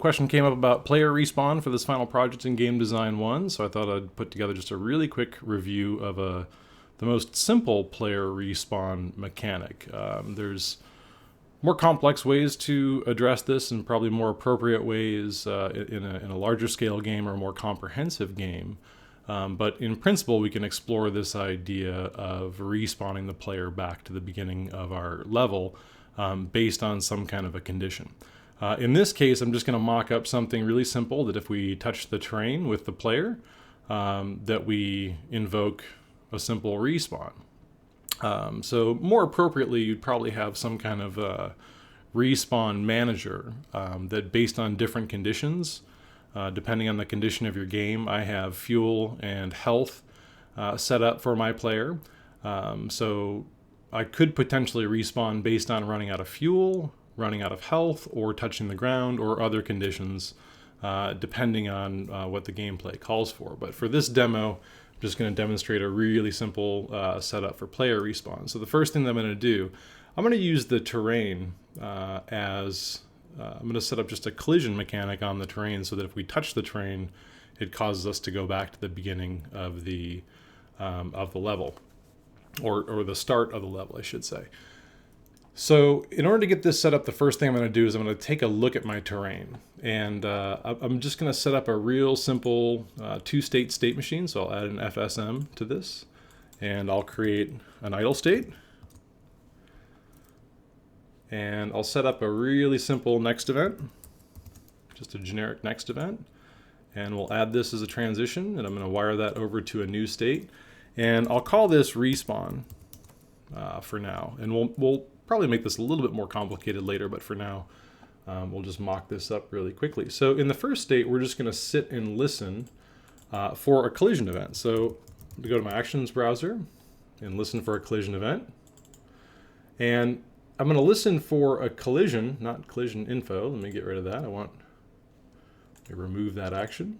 question came up about player respawn for this final project in Game Design 1, so I thought I'd put together just a really quick review of the most simple player respawn mechanic. There's more complex ways to address this and probably more appropriate ways in a larger scale game or a more comprehensive game. But in principle, we can explore this idea of respawning the player back to the beginning of our level based on some kind of a condition. In this case, I'm just going to mock up something really simple that if we touch the terrain with the player, that we invoke a simple respawn. So more appropriately, you'd probably have some kind of respawn manager that based on different conditions, depending on the condition of your game, I have fuel and health set up for my player. So I could potentially respawn based on running out of fuel, running out of health, or touching the ground, or other conditions, depending on what the gameplay calls for. But for this demo, I'm just going to demonstrate a really simple setup for player respawn. So the first thing that I'm going to do, I'm going to use the terrain as I'm going to set up just a collision mechanic on the terrain so that if we touch the terrain, it causes us to go back to the beginning of the level, or the start of the level, I should say. So in order to get this set up, the first thing I'm going to do is I'm going to take a look at my terrain. And I'm just going to set up a real simple two-state state machine. So I'll add an FSM to this. And I'll create an idle state. And I'll set up a really simple next event. Just a generic next event. And we'll add this as a transition. And I'm going to wire that over to a new state. And I'll call this respawn for now. And we'll probably make this a little bit more complicated later, but for now, we'll just mock this up really quickly. So in the first state, we're just going to sit and listen for a collision event. So I'm going to go to my actions browser and listen for a collision event. And I'm going to listen for a collision, not collision info. Let me get rid of that. I want to remove that action,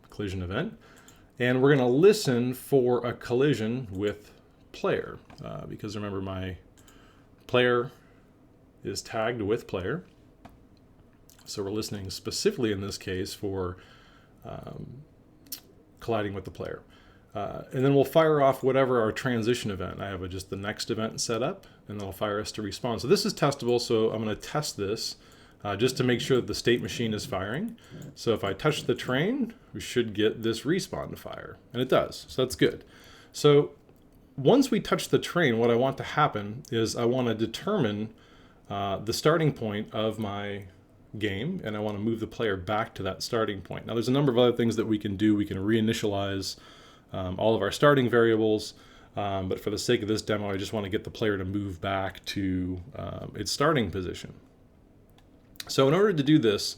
collision event. And we're going to listen for a collision with player, because remember, my player is tagged with player. So we're listening specifically in this case for colliding with the player. And then we'll fire off whatever our transition event. I have just the next event set up, and that'll fire us to respawn. So this is testable, so I'm going to test this just to make sure that the state machine is firing. So if I touch the terrain, we should get this respawn to fire, and it does, so that's good. So once we touch the terrain, what I want to happen is I want to determine the starting point of my game, and I want to move the player back to that starting point. Now there's a number of other things that we can do. We can reinitialize all of our starting variables, but for the sake of this demo, I just want to get the player to move back to its starting position. So in order to do this,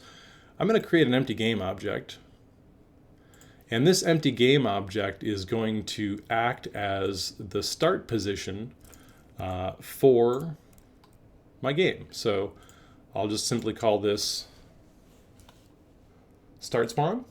I'm going to create an empty game object. And this empty game object is going to act as the start position for my game. So I'll just simply call this start spawn.